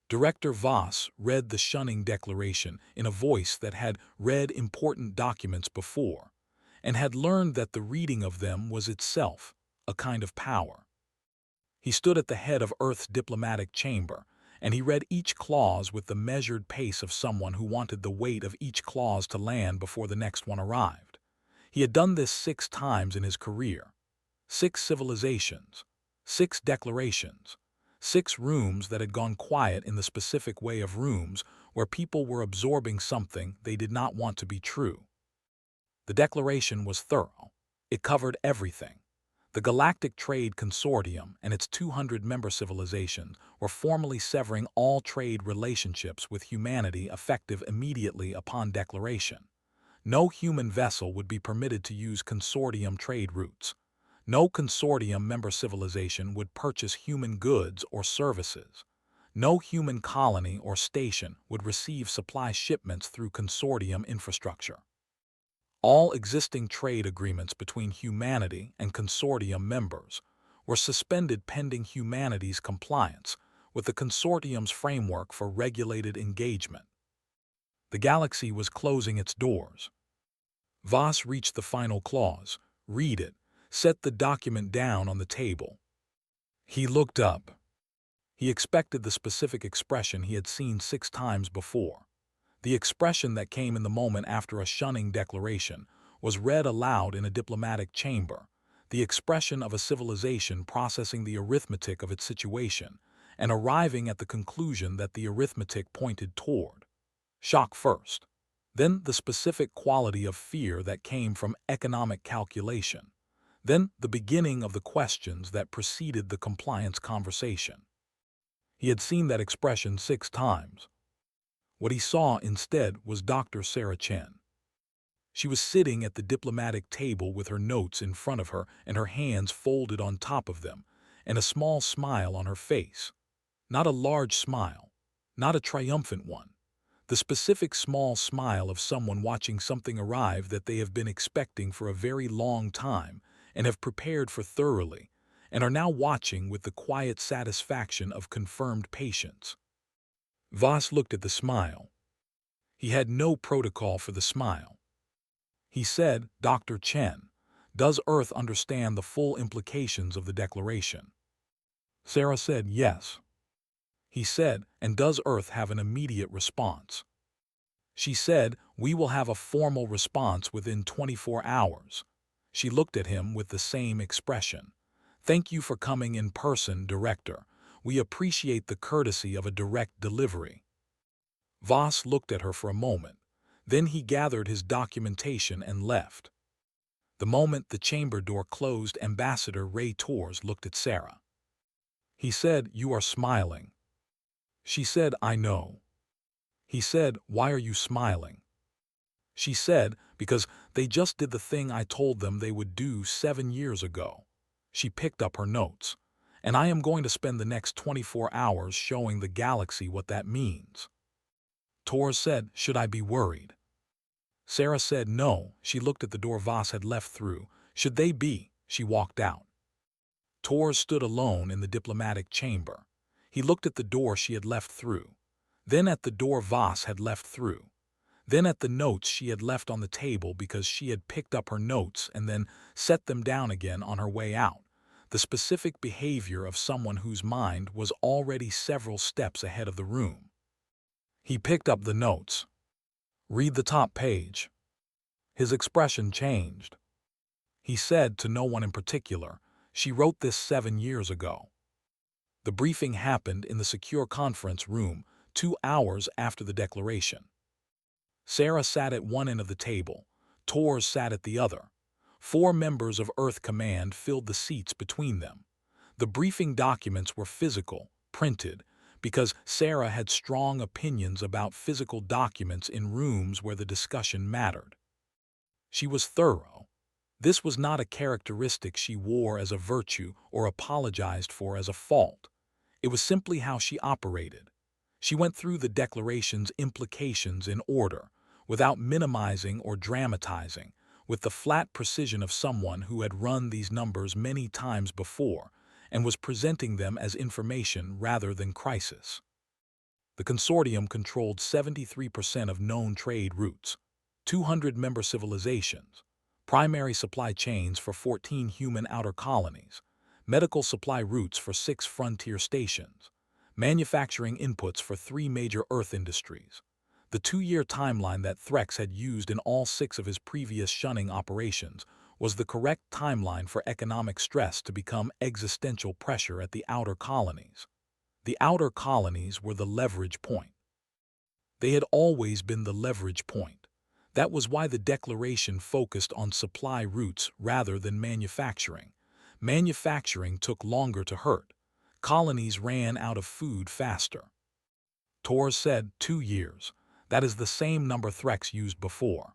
Director Voss read the shunning declaration in a voice that had read important documents before, and had learned that the reading of them was itself a kind of power. He stood at the head of Earth's diplomatic chamber, and he read each clause with the measured pace of someone who wanted the weight of each clause to land before the next one arrived. He had done this 6 times in his career. 6 civilizations, 6 declarations, 6 rooms that had gone quiet in the specific way of rooms where people were absorbing something they did not want to be true. The declaration was thorough. It covered everything. The Galactic Trade Consortium and its 200-member civilizations were formally severing all trade relationships with humanity effective immediately upon declaration. No human vessel would be permitted to use consortium trade routes. No consortium member civilization would purchase human goods or services. No human colony or station would receive supply shipments through consortium infrastructure. All existing trade agreements between humanity and consortium members were suspended pending humanity's compliance with the consortium's framework for regulated engagement. The galaxy was closing its doors. Voss reached the final clause, read it, set the document down on the table. He looked up. He expected the specific expression he had seen 6 times before. The expression that came in the moment after a shunning declaration was read aloud in a diplomatic chamber, the expression of a civilization processing the arithmetic of its situation and arriving at the conclusion that the arithmetic pointed toward. Shock first, then the specific quality of fear that came from economic calculation, then the beginning of the questions that preceded the compliance conversation. He had seen that expression 6 times. What he saw instead was Dr. Sarah Chen. She was sitting at the diplomatic table with her notes in front of her and her hands folded on top of them, and a small smile on her face. Not a large smile, not a triumphant one. The specific small smile of someone watching something arrive that they have been expecting for a very long time and have prepared for thoroughly, and are now watching with the quiet satisfaction of confirmed patience. Voss looked at the smile. He had no protocol for the smile. He said, "Dr. Chen, does Earth understand the full implications of the declaration?" Sarah said, "Yes." He said, "And does Earth have an immediate response?" She said, "We will have a formal response within 24 hours. She looked at him with the same expression. "Thank you for coming in person, Director. We appreciate the courtesy of a direct delivery." Voss looked at her for a moment. Then he gathered his documentation and left. The moment the chamber door closed, Ambassador Ray Torres looked at Sarah. He said, "You are smiling." She said, "I know." He said, "Why are you smiling?" She said, "Because they just did the thing I told them they would do 7 years ago." She picked up her notes. "And I am going to spend the next 24 hours showing the galaxy what that means." Torres said, "Should I be worried?" Sarah said no. She looked at the door Voss had left through. "Should they be?" She walked out. Torres stood alone in the diplomatic chamber. He looked at the door she had left through, then at the door Voss had left through, then at the notes she had left on the table because she had picked up her notes and then set them down again on her way out, the specific behavior of someone whose mind was already several steps ahead of the room. He picked up the notes. "Read the top page." His expression changed. He said to no one in particular, "She wrote this 7 years ago." The briefing happened in the secure conference room 2 hours after the declaration. Sarah sat at one end of the table. Torres sat at the other. 4 members of Earth Command filled the seats between them. The briefing documents were physical, printed, because Sarah had strong opinions about physical documents in rooms where the discussion mattered. She was thorough. This was not a characteristic she wore as a virtue or apologized for as a fault. It was simply how she operated. She went through the declaration's implications in order, without minimizing or dramatizing, with the flat precision of someone who had run these numbers many times before and was presenting them as information rather than crisis. The consortium controlled 73% of known trade routes, 200 member civilizations, primary supply chains for 14 human outer colonies, medical supply routes for 6 frontier stations, manufacturing inputs for 3 major Earth industries. The 2-year timeline that Threx had used in all 6 of his previous shunning operations was the correct timeline for economic stress to become existential pressure at the outer colonies. The outer colonies were the leverage point. They had always been the leverage point. That was why the declaration focused on supply routes rather than manufacturing. Manufacturing took longer to hurt. Colonies ran out of food faster. Tor said 2 years. That is the same number Threx used before.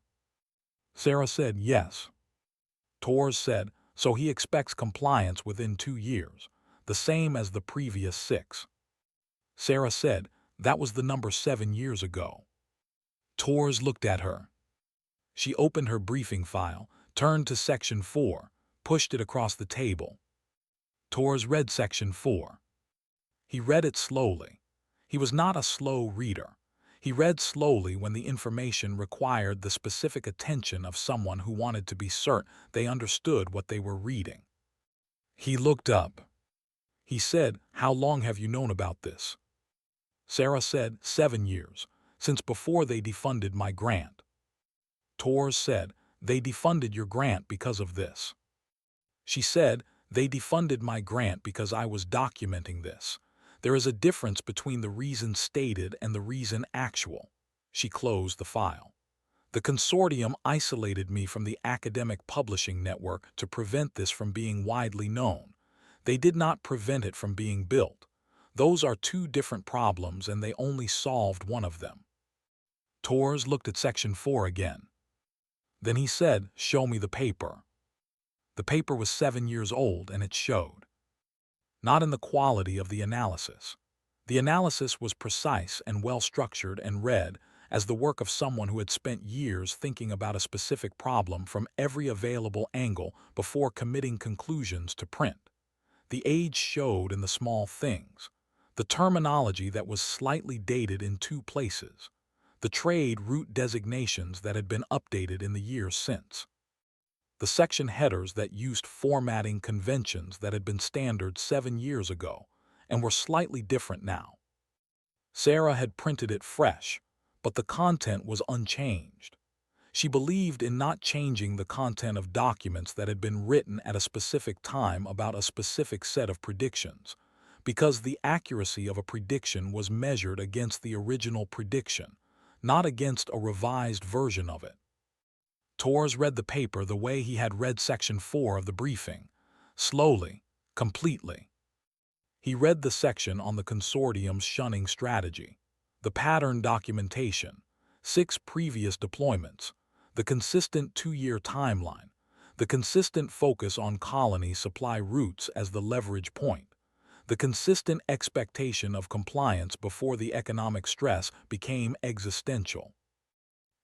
Sarah said yes. Tor said, so he expects compliance within 2 years, the same as the previous 6. Sarah said, that was the number 7 years ago. Tors looked at her. She opened her briefing file, turned to Section 4, pushed it across the table. Tors read Section 4. He read it slowly. He was not a slow reader. He read slowly when the information required the specific attention of someone who wanted to be certain they understood what they were reading. He looked up. He said, how long have you known about this? Sarah said, 7 years, since before they defunded my grant. Tors said, they defunded your grant because of this. She said, they defunded my grant because I was documenting this. There is a difference between the reason stated and the reason actual. She closed the file. The consortium isolated me from the academic publishing network to prevent this from being widely known. They did not prevent it from being built. Those are 2 different problems and they only solved one of them. Tors looked at Section 4 again. Then he said, show me the paper. The paper was 7 years old and it showed. Not in the quality of the analysis. The analysis was precise and well-structured and read as the work of someone who had spent years thinking about a specific problem from every available angle before committing conclusions to print. The age showed in the small things. The terminology that was slightly dated in 2 places. The trade route designations that had been updated in the years since. The section headers that used formatting conventions that had been standard 7 years ago and were slightly different now. Sarah had printed it fresh, but the content was unchanged. She believed in not changing the content of documents that had been written at a specific time about a specific set of predictions, because the accuracy of a prediction was measured against the original prediction, not against a revised version of it. Tors read the paper the way he had read Section 4 of the briefing, slowly, completely. He read the section on the consortium's shunning strategy, the pattern documentation, 6 previous deployments, the consistent 2-year timeline, the consistent focus on colony supply routes as the leverage point, the consistent expectation of compliance before the economic stress became existential.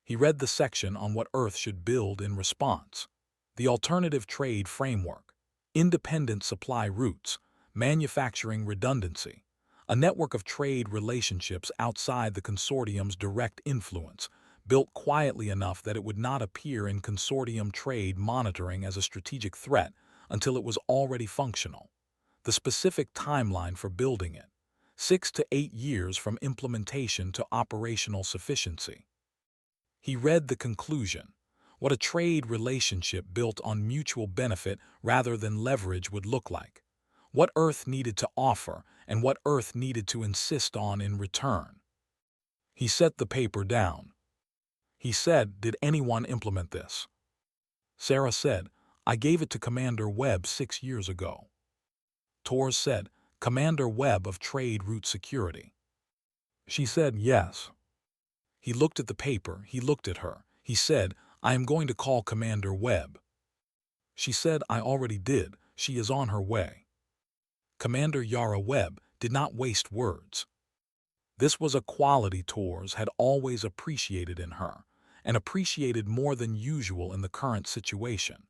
He read the section on what Earth should build in response, the alternative trade framework, independent supply routes, manufacturing redundancy, a network of trade relationships outside the consortium's direct influence, built quietly enough that it would not appear in consortium trade monitoring as a strategic threat until it was already functional. The specific timeline for building it, 6 to 8 years from implementation to operational sufficiency. He read the conclusion, what a trade relationship built on mutual benefit rather than leverage would look like, what Earth needed to offer and what Earth needed to insist on in return. He set the paper down. He said, did anyone implement this? Sarah said, I gave it to Commander Webb 6 years ago. Tors said, Commander Webb of Trade Route Security. She said, yes. He looked at the paper, he looked at her. He said, I am going to call Commander Webb. She said, I already did. She is on her way. Commander Yara Webb did not waste words. This was a quality Tors had always appreciated in her, and appreciated more than usual in the current situation,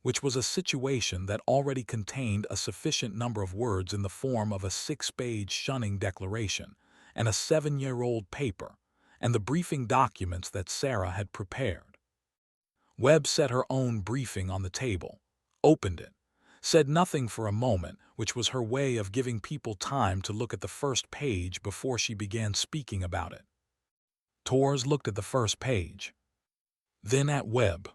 which was a situation that already contained a sufficient number of words in the form of a 6-page shunning declaration, and a 7-year-old paper, and the briefing documents that Sarah had prepared. Webb set her own briefing on the table, opened it, said nothing for a moment, which was her way of giving people time to look at the first page before she began speaking about it. Tors looked at the first page, then at Webb.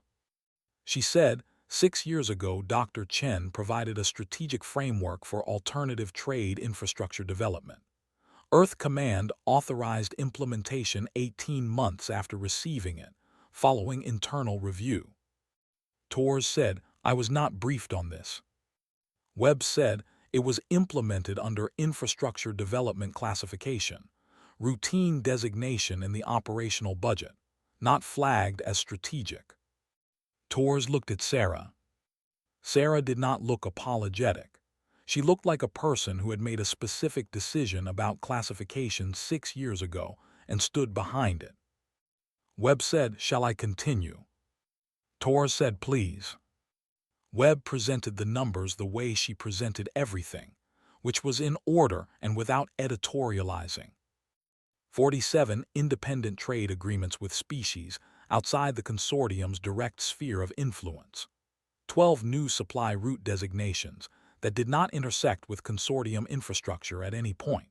She said, 6 years ago, Dr. Chen provided a strategic framework for alternative trade infrastructure development. Earth Command authorized implementation 18 months after receiving it, following internal review. Tors said, I was not briefed on this. Webb said, it was implemented under infrastructure development classification, routine designation in the operational budget, not flagged as strategic. Tors looked at Sarah. Sarah did not look apologetic. She looked like a person who had made a specific decision about classification 6 years ago and stood behind it. Webb said, shall I continue? Tors said, please. Webb presented the numbers the way she presented everything, which was in order and without editorializing. 47 independent trade agreements with species outside the consortium's direct sphere of influence. 12 new supply route designations that did not intersect with consortium infrastructure at any point.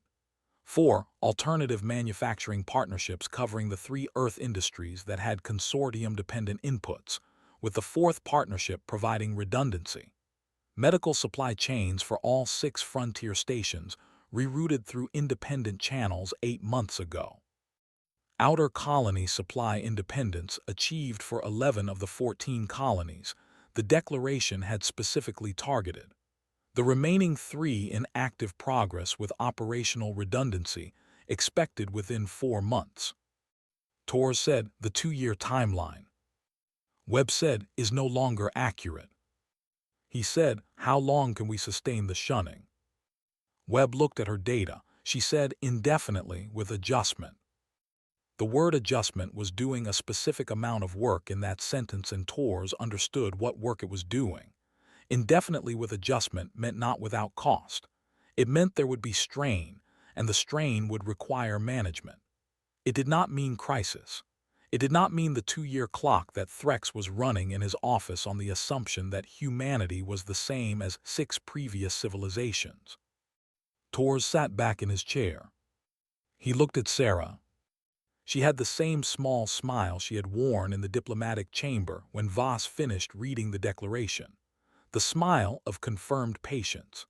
4 alternative manufacturing partnerships covering the 3 Earth industries that had consortium-dependent inputs, with the 4th partnership providing redundancy. Medical supply chains for all 6 frontier stations rerouted through independent channels 8 months ago. Outer colony supply independence achieved for 11 of the 14 colonies the declaration had specifically targeted. The remaining 3 in active progress with operational redundancy expected within 4 months. Tors said the 2-year timeline. Webb said is no longer accurate. He said, how long can we sustain the shunning? Webb looked at her data. She said indefinitely with adjustment. The word adjustment was doing a specific amount of work in that sentence, and Tors understood what work it was doing. Indefinitely with adjustment meant not without cost. It meant there would be strain, and the strain would require management. It did not mean crisis. It did not mean the 2-year clock that Threx was running in his office on the assumption that humanity was the same as 6 previous civilizations. Tors sat back in his chair. He looked at Sarah. She had the same small smile she had worn in the diplomatic chamber when Voss finished reading the declaration, the smile of confirmed patience.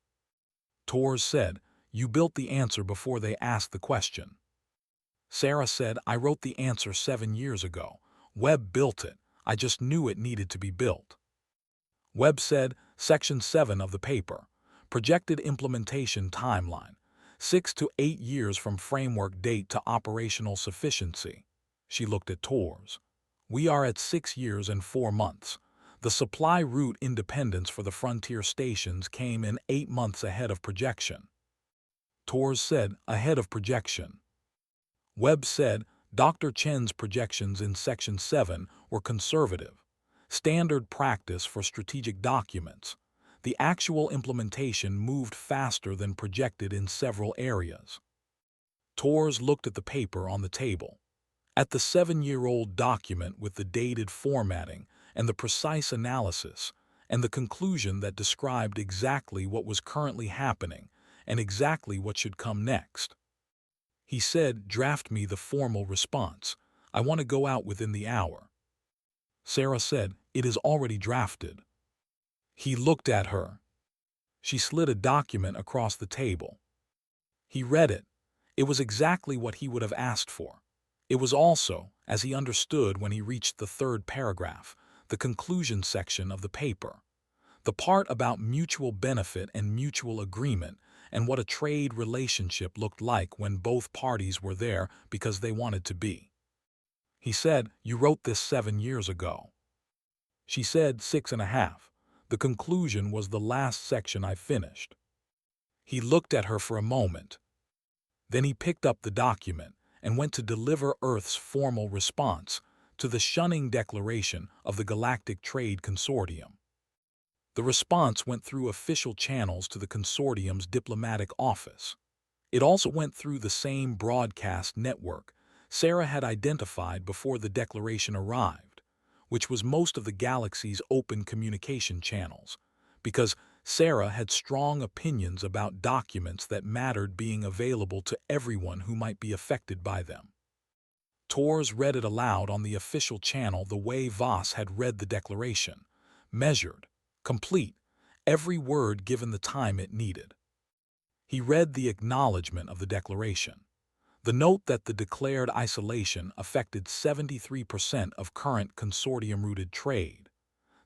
Tors said, you built the answer before they asked the question. Sarah said, I wrote the answer 7 years ago. Webb built it. I just knew it needed to be built. Webb said, Section 7 of the paper, projected implementation timeline, 6 to 8 years from framework date to operational sufficiency. She looked at Tors. We are at 6 years and 4 months. The supply route independence for the frontier stations came in 8 months ahead of projection. Tors said, ahead of projection. Webb said, Dr. Chen's projections in Section 7 were conservative, standard practice for strategic documents. The actual implementation moved faster than projected in several areas. Tors looked at the paper on the table, at the 7-year-old document with the dated formatting and the precise analysis, and the conclusion that described exactly what was currently happening and exactly what should come next. He said, draft me the formal response. I want to go out within the hour. Sarah said, it is already drafted. He looked at her. She slid a document across the table. He read it. It was exactly what he would have asked for. It was also, as he understood when he reached the 3rd paragraph, the conclusion section of the paper. The part about mutual benefit and mutual agreement and what a trade relationship looked like when both parties were there because they wanted to be. He said, you wrote this 7 years ago. She said 6.5. The conclusion was the last section I finished. He looked at her for a moment. Then he picked up the document and went to deliver Earth's formal response to the shunning declaration of the Galactic Trade Consortium. The response went through official channels to the consortium's diplomatic office. It also went through the same broadcast network Sarah had identified before the declaration arrived, which was most of the galaxy's open communication channels, because Sarah had strong opinions about documents that mattered being available to everyone who might be affected by them. Tors read it aloud on the official channel the way Voss had read the declaration, measured, complete, every word given the time it needed. He read the acknowledgement of the declaration, the note that the declared isolation affected 73% of current consortium-rooted trade,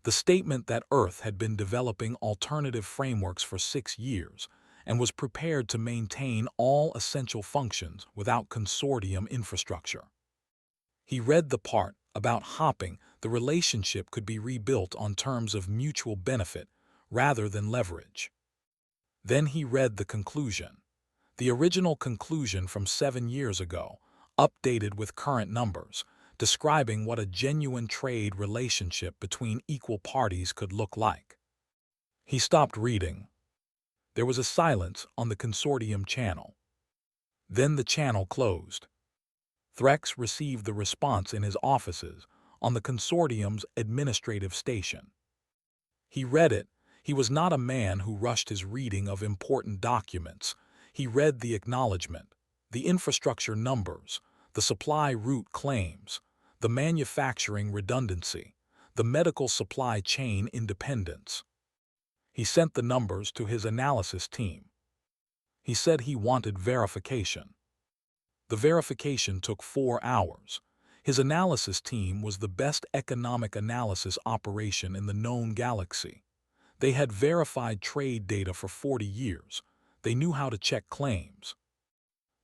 the statement that Earth had been developing alternative frameworks for 6 years and was prepared to maintain all essential functions without consortium infrastructure. He read the part about hopping the relationship could be rebuilt on terms of mutual benefit rather than leverage. Then he read the conclusion, the original conclusion from 7 years ago, updated with current numbers, describing what a genuine trade relationship between equal parties could look like. He stopped reading. There was a silence on the consortium channel. Then the channel closed. Threx received the response in his offices on the consortium's administrative station. He read it. He was not a man who rushed his reading of important documents. He read the acknowledgement, the infrastructure numbers, the supply route claims, the manufacturing redundancy, the medical supply chain independence. He sent the numbers to his analysis team. He said he wanted verification. The verification took 4 hours. His analysis team was the best economic analysis operation in the known galaxy. They had verified trade data for 40 years. They knew how to check claims.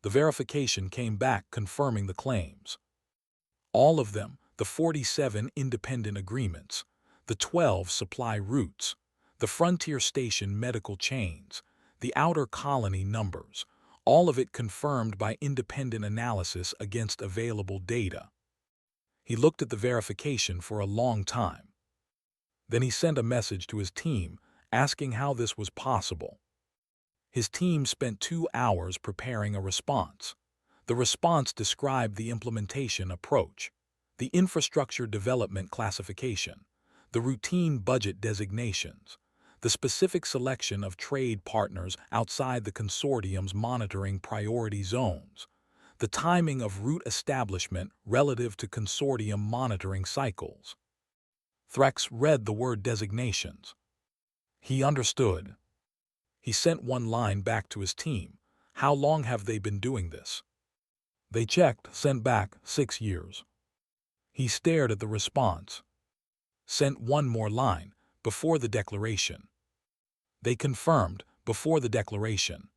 The verification came back confirming the claims. All of them, the 47 independent agreements, the 12 supply routes, the frontier station medical chains, the outer colony numbers, all of it confirmed by independent analysis against available data. He looked at the verification for a long time. Then he sent a message to his team asking how this was possible. His team spent 2 hours preparing a response. The response described the implementation approach, the infrastructure development classification, the routine budget designations, the specific selection of trade partners outside the consortium's monitoring priority zones, the timing of route establishment relative to consortium monitoring cycles. Threx read the word designations. He understood. He sent one line back to his team. How long have they been doing this? They checked, sent back 6 years. He stared at the response. Sent one more line, before the declaration. They confirmed, before the declaration.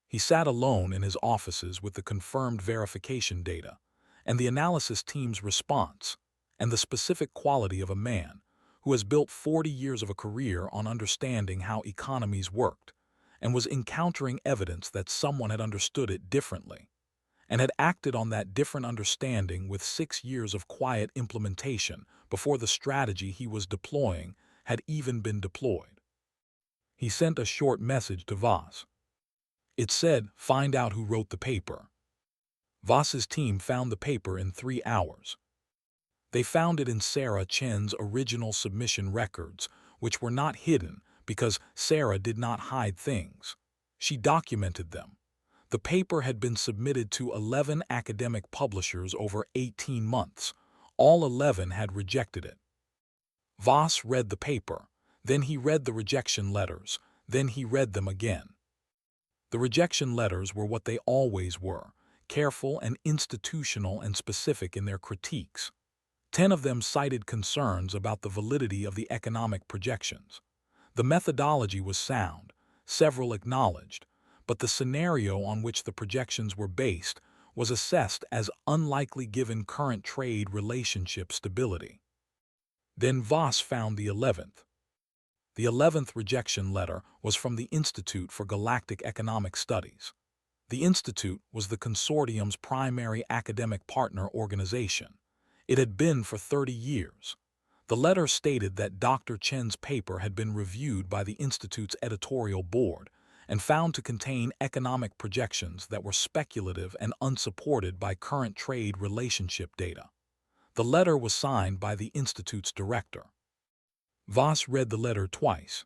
He sat alone in his offices with the confirmed verification data, and the analysis team's response, and the specific quality of a man who has built 40 years of a career on understanding how economies worked, and was encountering evidence that someone had understood it differently, and had acted on that different understanding with 6 years of quiet implementation before the strategy he was deploying had even been deployed. He sent a short message to Voss. It said, "Find out who wrote the paper." Voss's team found the paper in 3 hours. They found it in Sarah Chen's original submission records, which were not hidden because Sarah did not hide things. She documented them. The paper had been submitted to 11 academic publishers over 18 months. All 11 had rejected it. Voss read the paper, then he read the rejection letters, then he read them again. The rejection letters were what they always were, careful and institutional and specific in their critiques. 10 of them cited concerns about the validity of the economic projections. The methodology was sound, several acknowledged, but the scenario on which the projections were based was assessed as unlikely given current trade relationship stability. Then Voss found the 11th. The 11th rejection letter was from the Institute for Galactic Economic Studies. The Institute was the consortium's primary academic partner organization. It had been for 30 years. The letter stated that Dr. Chen's paper had been reviewed by the Institute's editorial board and found to contain economic projections that were speculative and unsupported by current trade relationship data. The letter was signed by the Institute's director. Voss read the letter twice.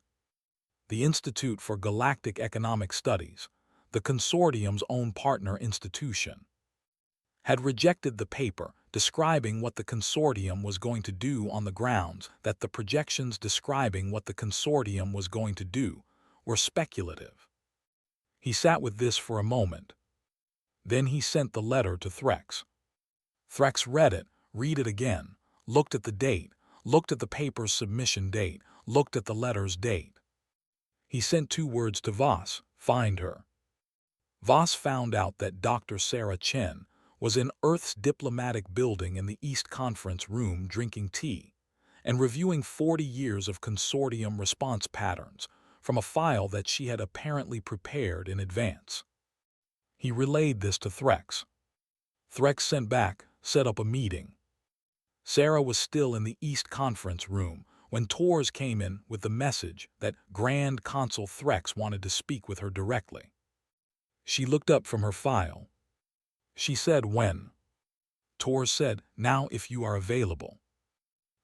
The Institute for Galactic Economic Studies, the consortium's own partner institution, had rejected the paper describing what the consortium was going to do on the grounds that the projections describing what the consortium was going to do were speculative. He sat with this for a moment. Then he sent the letter to Threx. Threx read it again, looked at the date, looked at the paper's submission date, looked at the letter's date. He sent 2 words to Voss: find her. Voss found out that Dr. Sarah Chen was in Earth's diplomatic building in the East Conference Room drinking tea and reviewing 40 years of consortium response patterns from a file that she had apparently prepared in advance. He relayed this to Threx. Threx sent back, set up a meeting. Sarah was still in the East Conference Room when Tors came in with the message that Grand Consul Threx wanted to speak with her directly. She looked up from her file. She said, "When?" Tors said, "Now if you are available."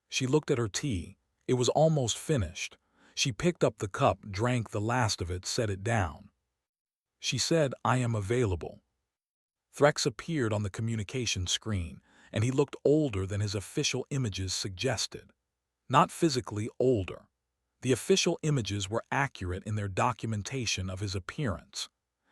She looked at her tea. It was almost finished. She picked up the cup, drank the last of it, set it down. She said, "I am available." Threx appeared on the communication screen, and he looked older than his official images suggested. Not physically older. The official images were accurate in their documentation of his appearance.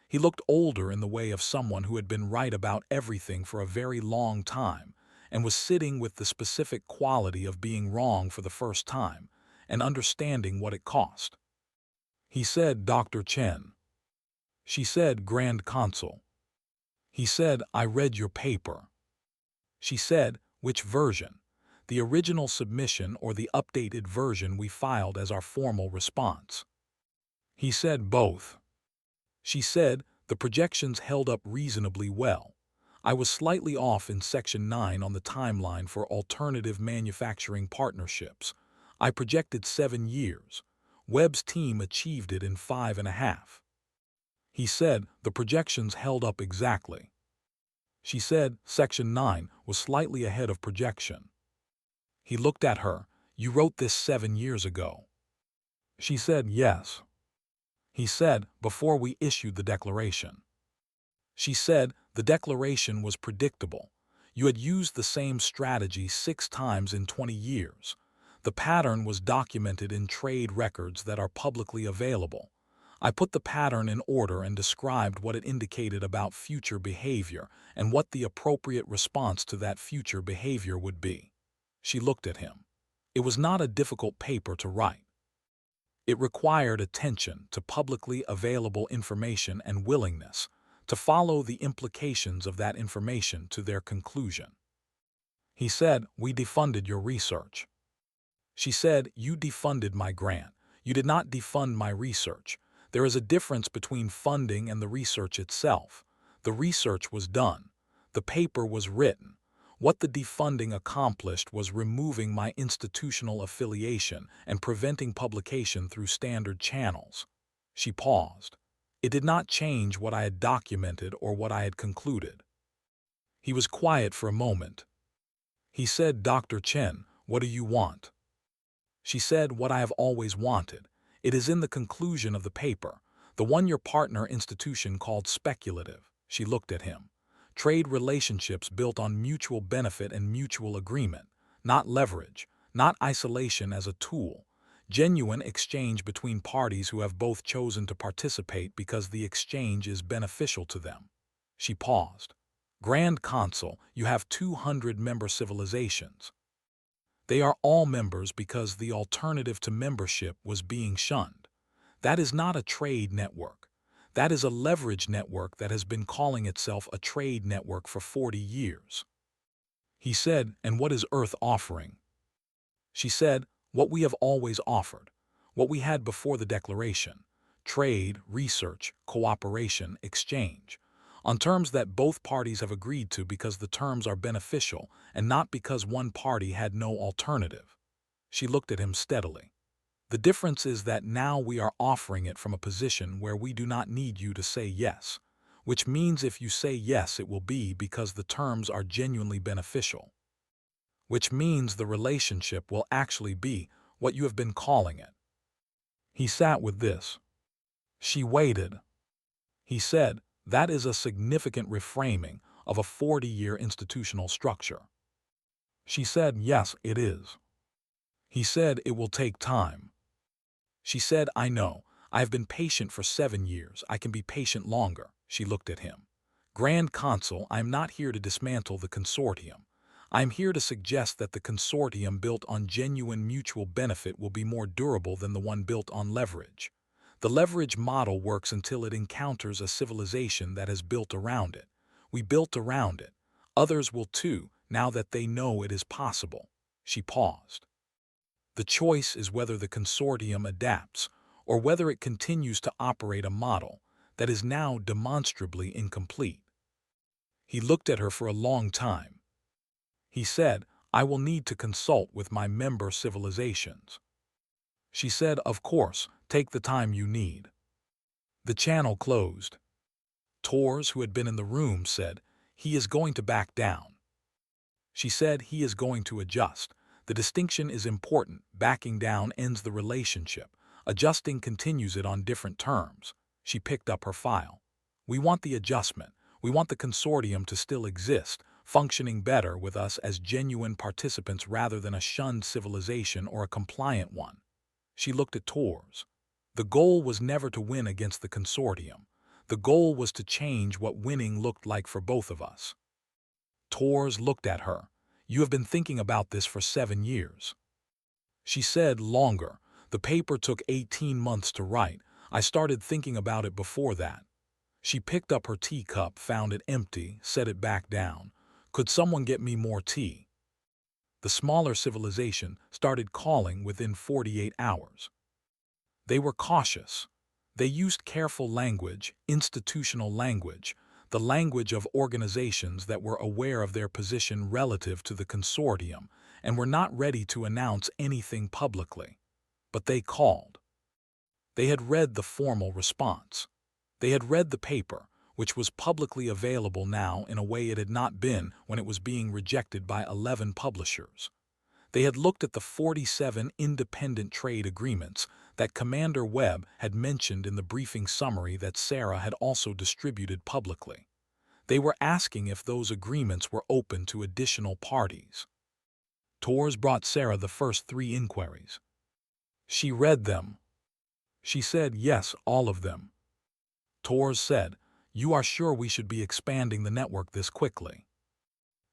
He looked older in the way of someone who had been right about everything for a very long time and was sitting with the specific quality of being wrong for the first time and understanding what it cost. He said, "Dr. Chen." She said, "Grand Consul." He said, "I read your paper." She said, "Which version? The original submission or the updated version we filed as our formal response?" He said, "Both." She said, "The projections held up reasonably well. I was slightly off in Section 9 on the timeline for alternative manufacturing partnerships. I projected 7 years. Webb's team achieved it in 5.5. He said, "The projections held up exactly." She said, "Section 9 was slightly ahead of projection." He looked at her. "You wrote this 7 years ago." She said, "Yes." He said, "Before we issued the declaration." She said, "The declaration was predictable. You had used the same strategy 6 times in 20 years. The pattern was documented in trade records that are publicly available. I put the pattern in order and described what it indicated about future behavior and what the appropriate response to that future behavior would be." She looked at him. It was not a difficult paper to write. It required attention to publicly available information and willingness to follow the implications of that information to their conclusion. He said, "We defunded your research." She said, "You defunded my grant. You did not defund my research. There is a difference between funding and the research itself. The research was done. The paper was written. What the defunding accomplished was removing my institutional affiliation and preventing publication through standard channels." She paused. "It did not change what I had documented or what I had concluded." He was quiet for a moment. He said, "Dr. Chen, what do you want?" She said, "What I have always wanted. It is in the conclusion of the paper, the one your partner institution called speculative." She looked at him. "Trade relationships built on mutual benefit and mutual agreement, not leverage, not isolation as a tool. Genuine exchange between parties who have both chosen to participate because the exchange is beneficial to them." She paused. "Grand Consul, you have 200 member civilizations. They are all members because the alternative to membership was being shunned. That is not a trade network. That is a leverage network that has been calling itself a trade network for 40 years. He said, "And what is Earth offering?" She said, "What we have always offered. What we had before the declaration. Trade, research, cooperation, exchange. On terms that both parties have agreed to because the terms are beneficial and not because one party had no alternative." She looked at him steadily. The difference is that now we are offering it from a position where we do not need you to say yes, which means if you say yes, it will be because the terms are genuinely beneficial, which means the relationship will actually be what you have been calling it. He sat with this. She waited. He said, that is a significant reframing of a 40-year institutional structure. She said, yes, it is. He said, it will take time. She said, I know. I have been patient for 7 years. I can be patient longer. She looked at him. Grand Consul, I am not here to dismantle the consortium. I am here to suggest that the consortium built on genuine mutual benefit will be more durable than the one built on leverage. The leverage model works until it encounters a civilization that has built around it. We built around it. Others will too, now that they know it is possible. She paused. The choice is whether the consortium adapts or whether it continues to operate a model that is now demonstrably incomplete. He looked at her for a long time. He said, I will need to consult with my member civilizations. She said, of course, take the time you need. The channel closed. Tors, who had been in the room, said, he is going to back down. She said, he is going to adjust. The distinction is important. Backing down ends the relationship. Adjusting continues it on different terms. She picked up her file. We want the adjustment. We want the consortium to still exist, functioning better with us as genuine participants rather than a shunned civilization or a compliant one. She looked at Tors. The goal was never to win against the consortium. The goal was to change what winning looked like for both of us. Tors looked at her. You have been thinking about this for 7 years. She said, longer. The paper took 18 months to write. I started thinking about it before that. She picked up her teacup, found it empty, set it back down. Could someone get me more tea? The smaller civilization started calling within 48 hours. They were cautious. They used careful language, institutional language, the language of organizations that were aware of their position relative to the consortium and were not ready to announce anything publicly. But they called. They had read the formal response. They had read the paper, which was publicly available now in a way it had not been when it was being rejected by 11 publishers. They had looked at the 47 independent trade agreements that Commander Webb had mentioned in the briefing summary that Sarah had also distributed publicly. They were asking if those agreements were open to additional parties. Tors brought Sarah the first 3 inquiries. She read them. She said, yes, all of them. Tors said, you are sure we should be expanding the network this quickly?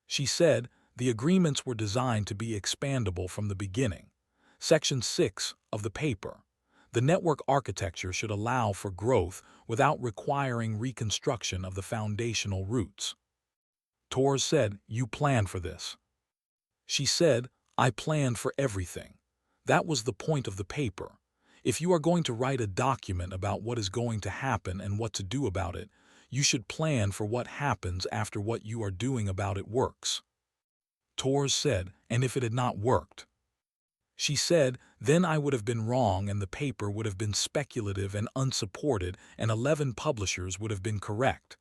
She said, the agreements were designed to be expandable from the beginning. Section 6 of the paper. The network architecture should allow for growth without requiring reconstruction of the foundational roots. Tors said, you planned for this. She said, I planned for everything. That was the point of the paper. If you are going to write a document about what is going to happen and what to do about it, you should plan for what happens after what you are doing about it works. Tors said, and if it had not worked? She said, then I would have been wrong and the paper would have been speculative and unsupported and 11 publishers would have been correct.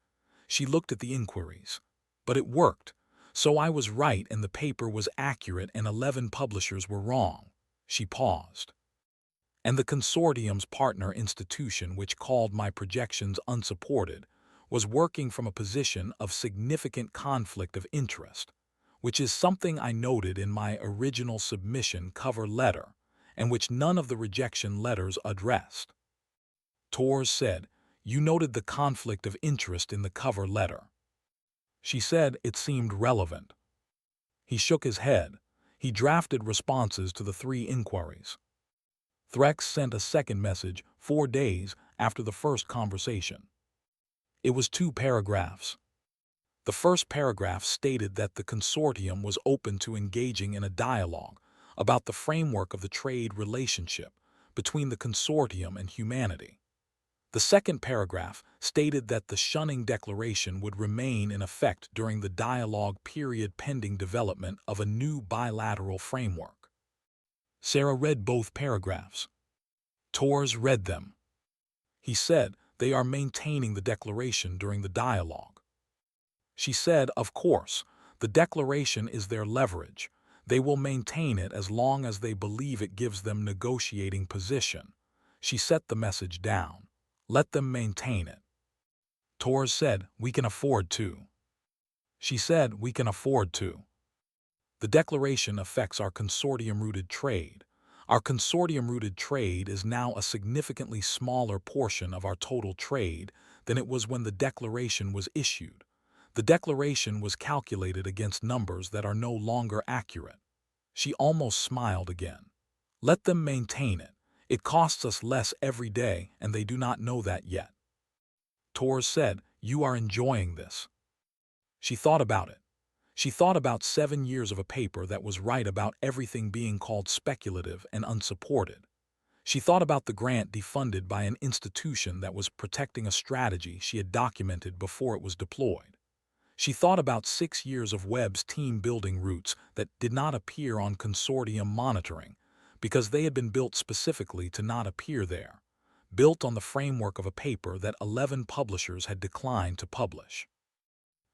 She looked at the inquiries. But it worked. So I was right and the paper was accurate and 11 publishers were wrong. She paused. And the consortium's partner institution, which called my projections unsupported, was working from a position of significant conflict of interest, which is something I noted in my original submission cover letter, and which none of the rejection letters addressed. Tors said, you noted the conflict of interest in the cover letter. She said it seemed relevant. He shook his head. He drafted responses to the 3 inquiries. Threx sent a second message 4 days after the first conversation. It was 2 paragraphs. The first paragraph stated that the consortium was open to engaging in a dialogue about the framework of the trade relationship between the consortium and humanity. The second paragraph stated that the shunning declaration would remain in effect during the dialogue period pending development of a new bilateral framework. Sarah read both paragraphs. Tors read them. He said, they are maintaining the declaration during the dialogue. She said, of course, the declaration is their leverage. They will maintain it as long as they believe it gives them negotiating position. She set the message down. Let them maintain it. Tors said, we can afford to. She said, we can afford to. The declaration affects our consortium-rooted trade. Our consortium-rooted trade is now a significantly smaller portion of our total trade than it was when the declaration was issued. The declaration was calculated against numbers that are no longer accurate. She almost smiled again. Let them maintain it. It costs us less every day, and they do not know that yet. Tors said, you are enjoying this. She thought about it. She thought about 7 years of a paper that was right about everything being called speculative and unsupported. She thought about the grant defunded by an institution that was protecting a strategy she had documented before it was deployed. She thought about 6 years of Webb's team-building routes that did not appear on consortium monitoring because they had been built specifically to not appear there, built on the framework of a paper that 11 publishers had declined to publish.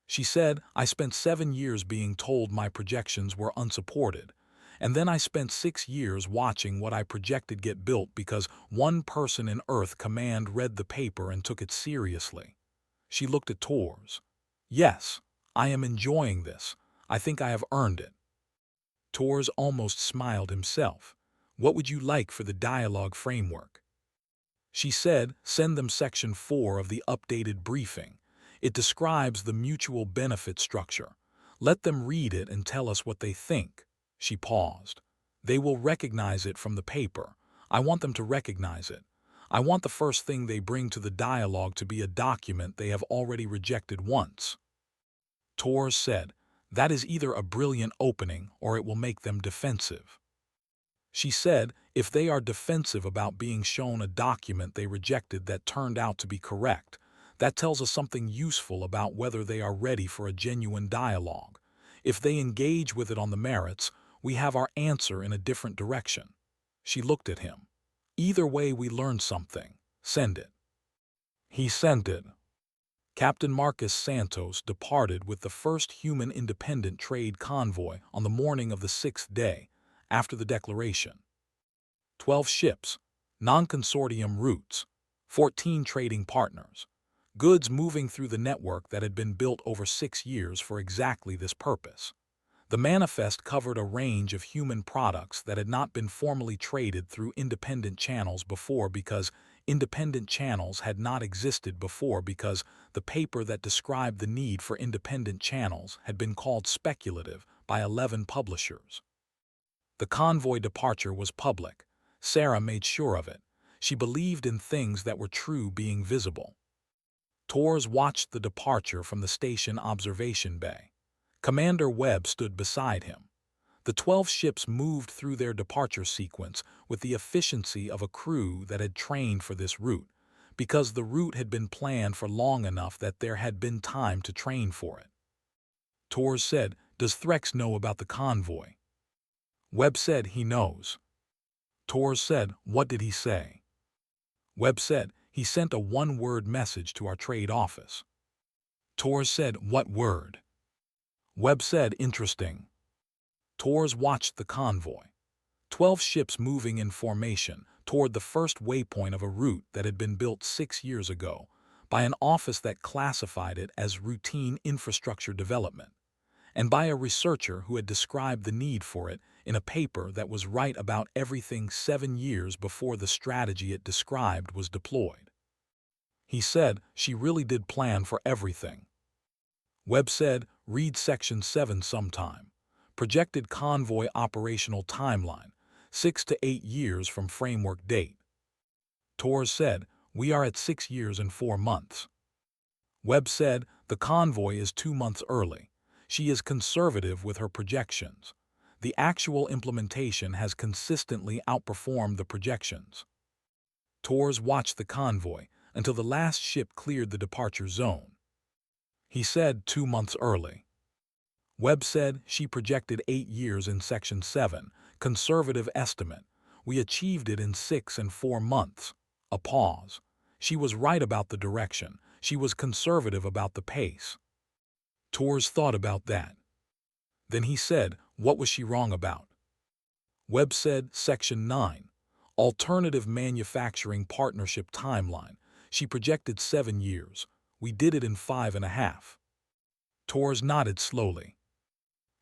She said, I spent 7 years being told my projections were unsupported, and then I spent 6 years watching what I projected get built because one person in Earth Command read the paper and took it seriously. She looked at Tors. Yes, I am enjoying this. I think I have earned it. Tors almost smiled himself. What would you like for the dialogue framework? She said, send them Section 4 of the updated briefing. It describes the mutual benefit structure. Let them read it and tell us what they think. She paused. They will recognize it from the paper. I want them to recognize it. I want the first thing they bring to the dialogue to be a document they have already rejected once. Tors said, that is either a brilliant opening or it will make them defensive. She said, if they are defensive about being shown a document they rejected that turned out to be correct, that tells us something useful about whether they are ready for a genuine dialogue. If they engage with it on the merits, we have our answer in a different direction. She looked at him. Either way, we learned something. Send it. He sent it. Captain Marcus Santos departed with the first human independent trade convoy on the morning of the 6th day after the declaration. 12 ships, non-consortium routes, 14 trading partners. Goods moving through the network that had been built over 6 years for exactly this purpose. The manifest covered a range of human products that had not been formally traded through independent channels before because independent channels had not existed before because the paper that described the need for independent channels had been called speculative by 11 publishers. The convoy departure was public. Sarah made sure of it. She believed in things that were true being visible. Tors watched the departure from the station observation bay. Commander Webb stood beside him. The 12 ships moved through their departure sequence with the efficiency of a crew that had trained for this route, because the route had been planned for long enough that there had been time to train for it. Tors said, does Threx know about the convoy? Webb said he knows. Tors said, what did he say? Webb said, he sent a one-word message to our trade office. Tors said, what word? Webb said, interesting. Tors watched the convoy. 12 ships moving in formation toward the first waypoint of a route that had been built 6 years ago by an office that classified it as routine infrastructure development, and by a researcher who had described the need for it in a paper that was right about everything 7 years before the strategy it described was deployed. He said, she really did plan for everything. Webb said, read Section 7 sometime. Projected convoy operational timeline, 6 to 8 years from framework date. Tors said, we are at 6 years and 4 months. Webb said, the convoy is 2 months early. She is conservative with her projections. The actual implementation has consistently outperformed the projections. Tors watched the convoy until the last ship cleared the departure zone. He said 2 months early. Webb said she projected 8 years in Section 7, conservative estimate, We achieved it in 6 and 4 months. A pause. She was right about the direction. She was conservative about the pace. Torres thought about that. Then he said, what was she wrong about? Webb said, Section 9. Alternative Manufacturing Partnership Timeline. She projected 7 years. We did it in 5.5. Torres nodded slowly.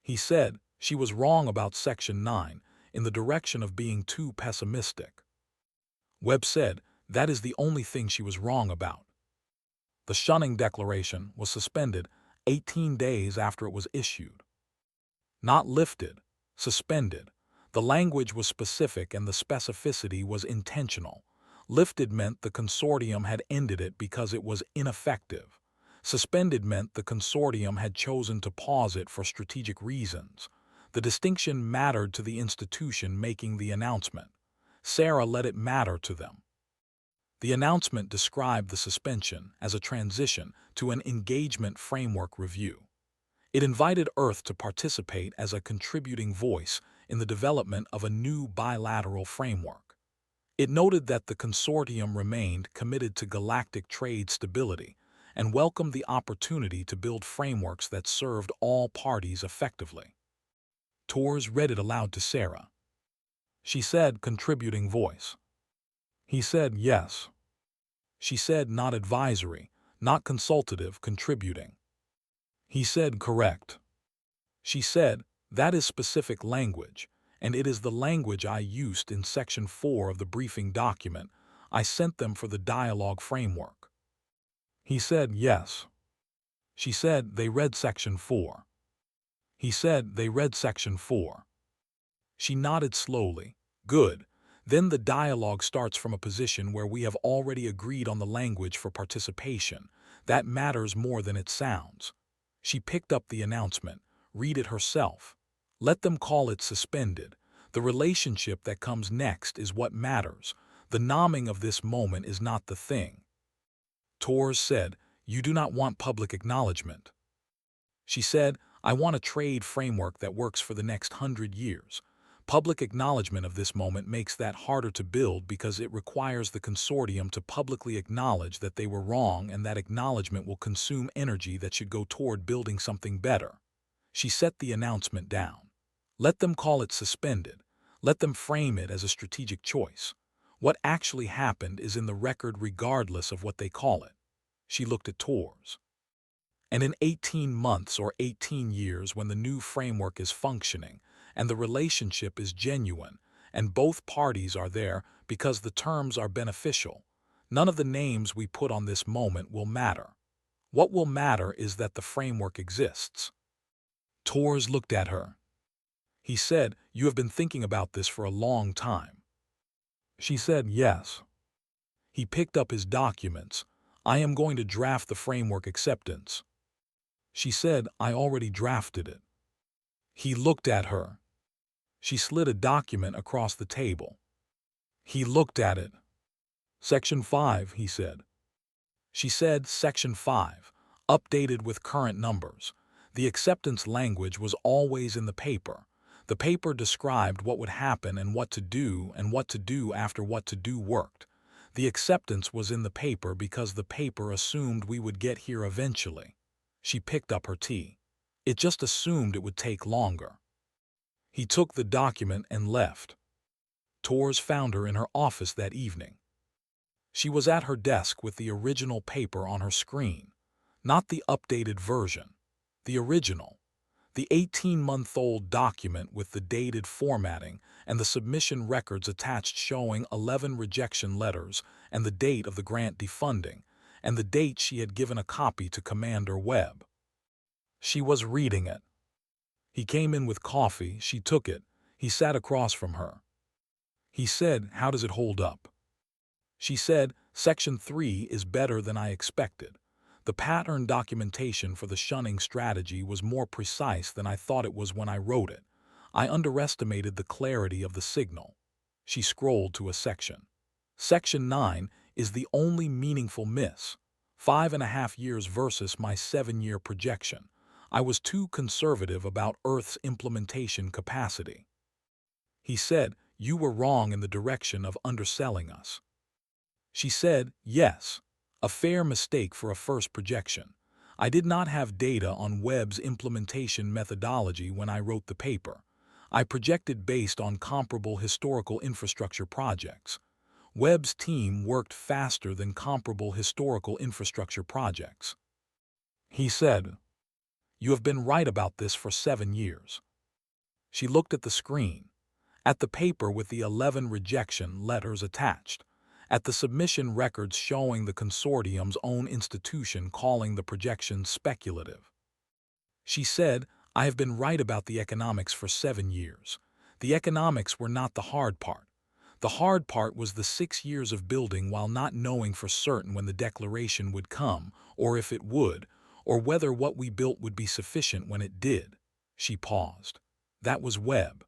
He said, she was wrong about Section 9, in the direction of being too pessimistic. Webb said, that is the only thing she was wrong about. The shunning declaration was suspended 18 days after it was issued. Not lifted, suspended. The language was specific and the specificity was intentional. Lifted meant the consortium had ended it because it was ineffective. Suspended meant the consortium had chosen to pause it for strategic reasons. The distinction mattered to the institution making the announcement. Sarah let it matter to them. The announcement described the suspension as a transition to an engagement framework review. It invited Earth to participate as a contributing voice in the development of a new bilateral framework. It noted that the consortium remained committed to galactic trade stability and welcomed the opportunity to build frameworks that served all parties effectively. Torres read it aloud to Sarah. She said, contributing voice. He said, yes. She said, not advisory, not consultative, contributing. He said, correct. She said, that is specific language, and it is the language I used in Section 4 of the briefing document. I sent them for the dialogue framework. He said, yes. She said, they read Section 4. He said, they read Section 4. She nodded slowly. Good. Then the dialogue starts from a position where we have already agreed on the language for participation. That matters more than it sounds. She picked up the announcement. Read it herself. Let them call it suspended. The relationship that comes next is what matters. The nomming of this moment is not the thing. Torres said, you do not want public acknowledgement. She said, I want a trade framework that works for the next 100 years. Public acknowledgement of this moment makes that harder to build because it requires the consortium to publicly acknowledge that they were wrong, and that acknowledgement will consume energy that should go toward building something better. She set the announcement down. Let them call it suspended. Let them frame it as a strategic choice. What actually happened is in the record regardless of what they call it. She looked at Torres. And in 18 months or 18 years, when the new framework is functioning and the relationship is genuine and both parties are there because the terms are beneficial, none of the names we put on this moment will matter. What will matter is that the framework exists. Torres looked at her. He said, you have been thinking about this for a long time. She said, yes. He picked up his documents. I am going to draft the framework acceptance. She said, I already drafted it. He looked at her. She slid a document across the table. He looked at it. Section 5, he said. She said, Section 5, updated with current numbers. The acceptance language was always in the paper. The paper described what would happen and what to do after what to do worked. The acceptance was in the paper because the paper assumed we would get here eventually. She picked up her tea. It just assumed it would take longer. He took the document and left. Torres found her in her office that evening. She was at her desk with the original paper on her screen. Not the updated version. The original. The 18-month-old document with the dated formatting and the submission records attached showing 11 rejection letters and the date of the grant defunding, and the date she had given a copy to Commander Webb. She was reading it. He came in with coffee. She took it. He sat across from her. He said, how does it hold up? She said, Section 3 is better than I expected. The pattern documentation for the shunning strategy was more precise than I thought it was when I wrote it. I underestimated the clarity of the signal. She scrolled to a section. Section 9 is the only meaningful miss. 5.5 years versus my 7-year projection. I was too conservative about Earth's implementation capacity. He said, you were wrong in the direction of underselling us." She said, "Yes, a fair mistake for a first projection. I did not have data on Webb's implementation methodology when I wrote the paper. I projected based on comparable historical infrastructure projects. Webb's team worked faster than comparable historical infrastructure projects." He said, "You have been right about this for 7 years." She looked at the screen, at the paper with the 11 rejection letters attached, at the submission records showing the consortium's own institution calling the projections speculative. She said, "I have been right about the economics for 7 years. The economics were not the hard part. The hard part was the 6 years of building while not knowing for certain when the declaration would come, or if it would, or whether what we built would be sufficient when it did." She paused. That was Webb.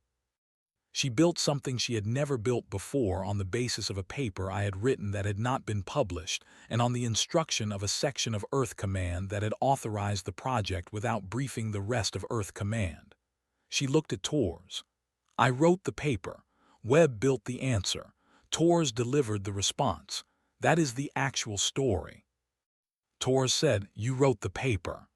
She built something she had never built before on the basis of a paper I had written that had not been published, and on the instruction of a section of Earth Command that had authorized the project without briefing the rest of Earth Command. She looked at Tors. "I wrote the paper. Webb built the answer. Tors delivered the response. That is the actual story." Tors said, "You wrote the paper."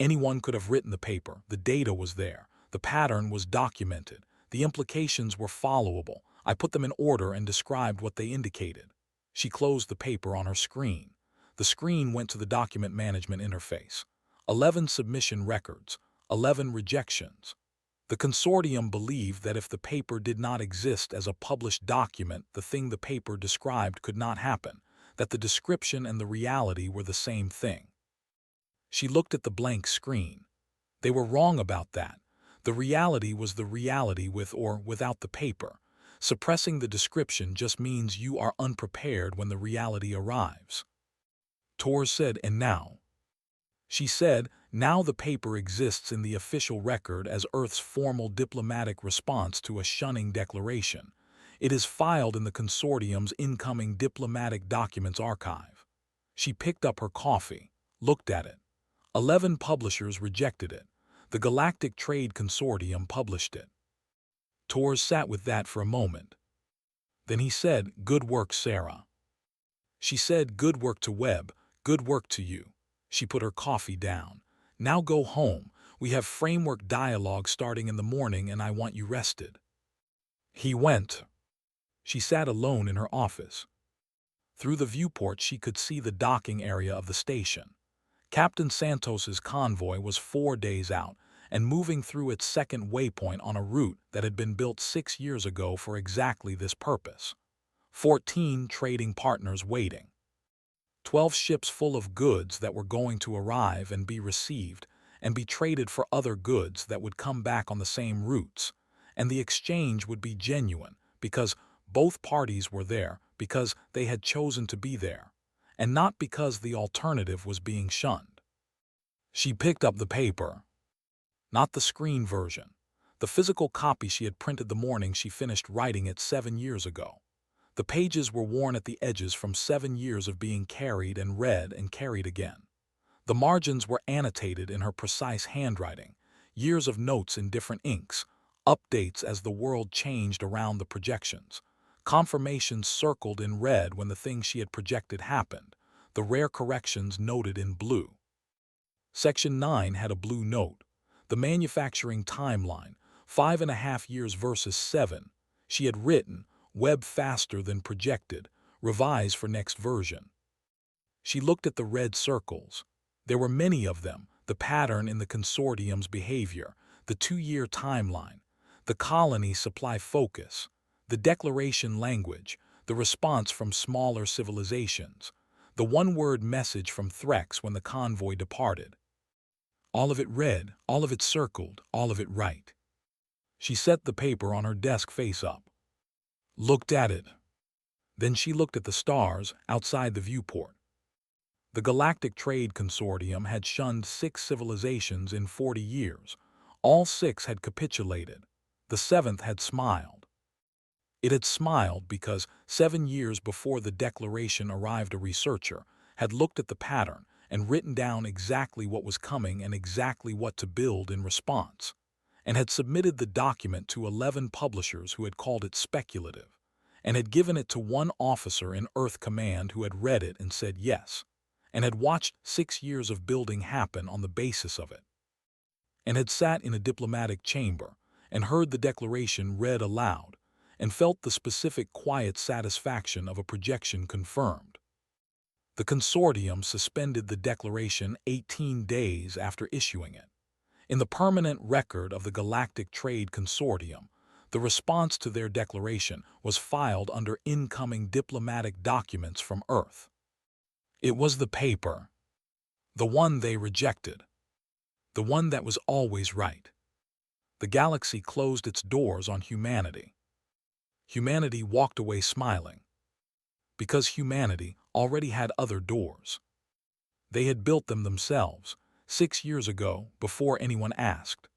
Anyone could have written the paper. The data was there. The pattern was documented. The implications were followable. I put them in order and described what they indicated. She closed the paper on her screen. The screen went to the document management interface. 11 submission records, 11 rejections. The consortium believed that if the paper did not exist as a published document, the thing the paper described could not happen, that the description and the reality were the same thing. She looked at the blank screen. They were wrong about that. The reality was the reality with or without the paper. Suppressing the description just means you are unprepared when the reality arrives. Tors said, "And now?" She said, "Now the paper exists in the official record as Earth's formal diplomatic response to a shunning declaration. It is filed in the consortium's incoming diplomatic documents archive." She picked up her coffee, looked at it. 11 publishers rejected it. The Galactic Trade Consortium published it. Tors sat with that for a moment. Then he said, "Good work, Sarah." She said, "Good work to Webb, good work to you." She put her coffee down. "Now go home. We have framework dialogue starting in the morning and I want you rested." He went. She sat alone in her office. Through the viewport she could see the docking area of the station. Captain Santos's convoy was 4 days out and moving through its second waypoint on a route that had been built 6 years ago for exactly this purpose. 14 trading partners waiting. 12 ships full of goods that were going to arrive and be received and be traded for other goods that would come back on the same routes, and the exchange would be genuine because both parties were there because they had chosen to be there, and not because the alternative was being shunned. She picked up the paper. Not the screen version. The physical copy she had printed the morning she finished writing it 7 years ago. The pages were worn at the edges from 7 years of being carried and read and carried again. The margins were annotated in her precise handwriting, years of notes in different inks, updates as the world changed around the projections, confirmations circled in red when the thing she had projected happened, the rare corrections noted in blue. Section 9 had a blue note. The manufacturing timeline, 5.5 years versus 7. She had written, "Webb faster than projected, revise for next version." She looked at the red circles. There were many of them, the pattern in the consortium's behavior, the 2-year timeline, the colony supply focus, the declaration language, the response from smaller civilizations, the one-word message from Threx when the convoy departed. All of it red, all of it circled, all of it right. She set the paper on her desk face up. Looked at it. Then she looked at the stars outside the viewport. The Galactic Trade Consortium had shunned 6 civilizations in 40 years. All 6 had capitulated. The 7th had smiled. It had smiled because 7 years before the declaration arrived a researcher had looked at the pattern and written down exactly what was coming and exactly what to build in response. and had submitted the document to 11 publishers who had called it speculative, and had given it to one officer in Earth Command who had read it and said yes, and had watched 6 years of building happen on the basis of it, and had sat in a diplomatic chamber and heard the declaration read aloud, and felt the specific quiet satisfaction of a projection confirmed. The consortium suspended the declaration 18 days after issuing it. In the permanent record of the Galactic Trade Consortium, the response to their declaration was filed under incoming diplomatic documents from Earth. It was the paper, the one they rejected, the one that was always right. The galaxy closed its doors on humanity. Humanity walked away smiling, because humanity already had other doors. They had built them themselves 6 years ago before anyone asked.